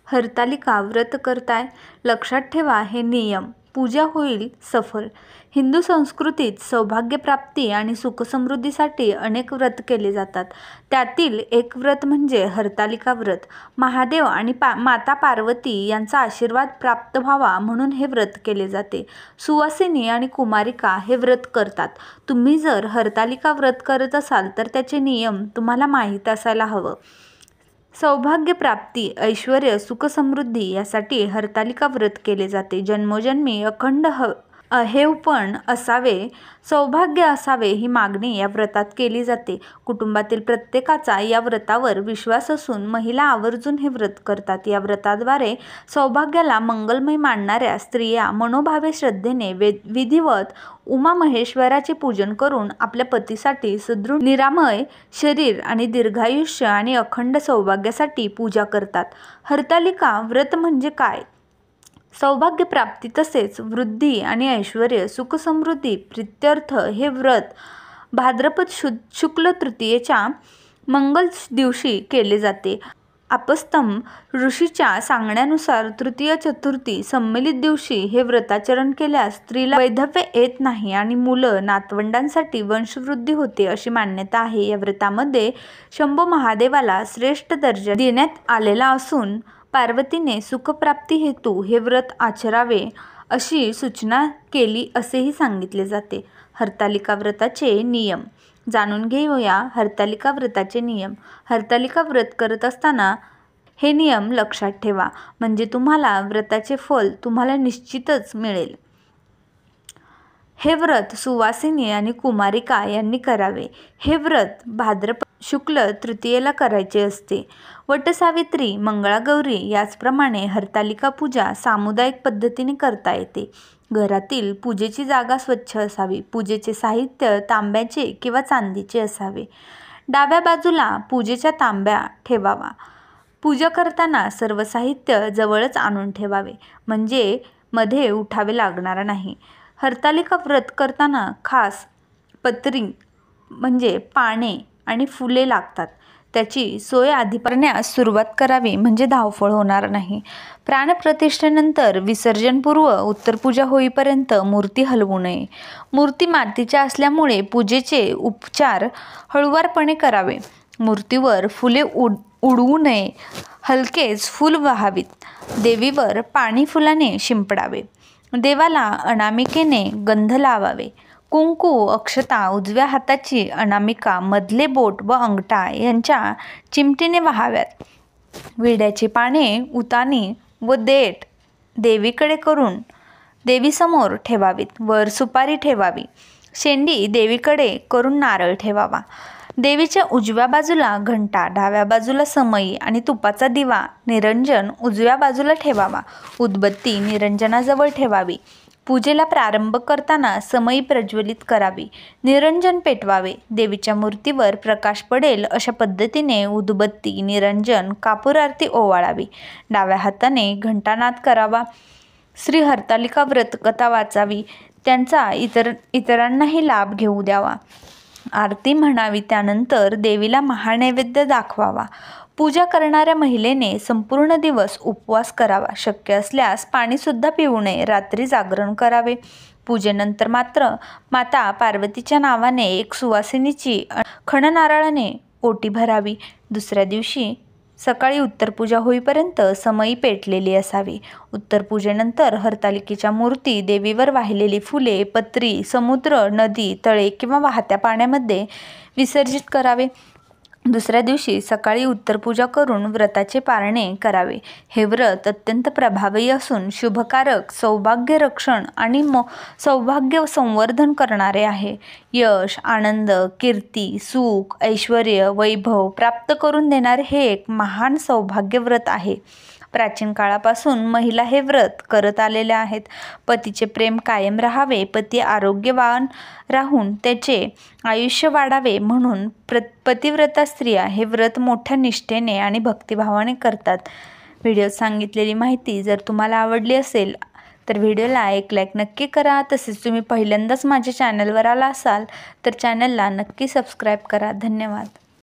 हरतालिका व्रत करताय, लक्षात ठेवा हे नियम, पूजा होईल सफल। हिंदू संस्कृतीत सौभाग्यप्राप्ती आणि सुखसमृद्धीसाठी अनेक व्रत केले जातात। त्यातील एक व्रत म्हणजे हरतालिका व्रत। महादेव आणि माता पार्वती यांचा आशीर्वाद प्राप्त व्हावा म्हणून हे व्रत केले जाते। सुवासिनी आणि कुमारिका हे व्रत करतात। तुम्ही जर हरतालिका व्रत करत असाल तर त्याचे नियम तुम्हाला माहीत असायला हवं। सौभाग्य प्राप्ती, ऐश्वर्य, सुखसमृद्धी यासाठी हरतालिका व्रत केले जाते। जन्मोजन्मी अखंड अहेवपण असावे, सौभाग्य असावे ही मागणी या व्रतात केली जाते। कुटुंबातील प्रत्येकाचा या व्रतावर विश्वास असून महिला आवर्जून हे व्रत करतात। या व्रताद्वारे सौभाग्याला मंगलमय मानणाऱ्या स्त्रिया मनोभावे श्रद्धेने विधिवत उमा महेश्वराचे पूजन करून आपल्या पतीसाठी सुदृढ निरामय शरीर आणि दीर्घायुष्य आणि अखंड सौभाग्यासाठी पूजा करतात। हरतालिका व्रत म्हणजे काय? सौभाग्य प्राप्ती तसेच वृद्धी आणि ऐश्वर्य, सुखसमृद्धी प्रित्यर्थ हे व्रत भाद्रपद शुक्ल तृतीयेच्या मंगल दिवशी केले जाते। आपस्तम ऋषीच्या सांगण्यानुसार तृतीय चतुर्थी संमिलित दिवशी हे व्रताचरण केल्यास स्त्रीला वैधव्य येत नाही आणि मुलं नातवंडांसाठी वंशवृद्धी होते अशी मान्यता आहे। या व्रतामध्ये शंभो महादेवाला श्रेष्ठ दर्जा देण्यात आलेला असून पार्वतीने सुखप्राप्ती हेतू हे व्रत आचरावे अशी सूचना केली असेही सांगितले जाते। हरतालिका व्रताचे नियम जाणून घेऊया। हरतालिका व्रताचे नियम। हरतालिका व्रत करत असताना हे नियम लक्षात ठेवा, म्हणजे तुम्हाला व्रताचे फल तुम्हाला निश्चितच मिळेल। हे व्रत सुवासिनी आणि कुमारिका यांनी करावे। हे व्रत भाद्रपद शुक्ल तृतीयेला करायचे असते। वटसावित्री, मंगळागौरी याचप्रमाणे हरतालिका पूजा सामुदायिक पद्धतीने करता येते। घरातील पूजेची जागा स्वच्छ असावी। पूजेचे साहित्य तांब्याचे किंवा चांदीचे असावे। डाव्या बाजूला पूजेचा तांब्या ठेवावा। पूजा करताना सर्व साहित्य जवळच आणून ठेवावे, म्हणजे मध्ये उठावे लागणार नाही। हरतालिका व्रत करताना खास पत्री म्हणजे पाने आणि फुले लागतात, त्याची सोय आधी करण्यास सुरुवात करावी, म्हणजे धावपळ होणार नाही। प्राणप्रतिष्ठेनंतर विसर्जनपूर्व उत्तरपूजा होईपर्यंत मूर्ती हलवू नये। मूर्ती मातीच्या असल्यामुळे पूजेचे उपचार हळुवारपणे करावे। मूर्तीवर फुले उडवू नये, हलकेच फूल वाहावीत। देवीवर पाणी फुलाने शिंपडावे। देवाला अनामिकेने गंध लावावे। कुंकू, अक्षता, उजव्या हाताची अनामिका, मधले बोट व अंगठा यांच्या चिमटीने वाहाव्यात। विड्याची पाने, उतानी व देठ देवीकडे करून देवीसमोर ठेवावीत। वर सुपारी ठेवावी। शेंडी देवीकडे करून नारळ ठेवावा। देवीच्या उजव्या बाजूला घंटा, डाव्या बाजूला समई आणि तुपाचा दिवा निरंजन उजव्या बाजूला ठेवावा। उदबत्ती निरंजनाजवळ ठेवावी। पूजेला प्रारंभ करताना समई प्रज्वलित करावी, निरंजन पेटवावे। देवीच्या मूर्तीवर प्रकाश पडेल अशा पद्धतीने उदबत्ती, निरंजन, कापूर आरती ओवाळावी। डाव्या हाताने घंटानाद करावा। श्री हरतालिका व्रत कथा वाचावी, त्यांचा इतरांनाही लाभ घेऊ द्यावा। आरती म्हणावी, त्यानंतर देवीला महानैवेद्य दाखवावा। पूजा करणाऱ्या महिलेने संपूर्ण दिवस उपवास करावा। शक्य असल्यास पाणीसुद्धा पिऊ नये। रात्री जागरण करावे। पूजेनंतर मात्र माता पार्वतीच्या नावाने एक सुवासिनीची खणनारळाने ओटी भरावी। दुसऱ्या दिवशी सकाळी उत्तरपूजा होईपर्यंत समई पेटलेली असावी। उत्तरपूजेनंतर हरतालिकेच्या मूर्ती, देवीवर वाहिलेली फुले, पत्री समुद्र, नदी, तळे किंवा वाहत्या पाण्यामध्ये विसर्जित करावे। दुसऱ्या दिवशी सकाळी उत्तरपूजा करून व्रताचे पारणे करावे। हे व्रत अत्यंत प्रभावी असून शुभकारक, सौभाग्य रक्षण आणि सौभाग्य संवर्धन करणारे आहे। यश, आनंद, कीर्ती, सुख, ऐश्वर्य, वैभव प्राप्त करून देणारे हे एक महान सौभाग्य व्रत आहे। प्राचीन काळापासून महिला हे व्रत करत आलेल्या आहेत। पतीचे प्रेम कायम राहावे, पती आरोग्यवान राहून त्याचे आयुष्य वाढावे म्हणून पतिव्रता स्त्रिया हे व्रत मोठ्या निष्ठेने आणि भक्तिभावाने करतात। व्हिडिओत सांगितलेली माहिती जर तुम्हाला आवडली असेल तर व्हिडिओला एक लाईक नक्की करा। तसेच तुम्ही पहिल्यांदाच माझ्या चॅनलवर आला असाल तर चॅनलला नक्की सबस्क्राईब करा। धन्यवाद।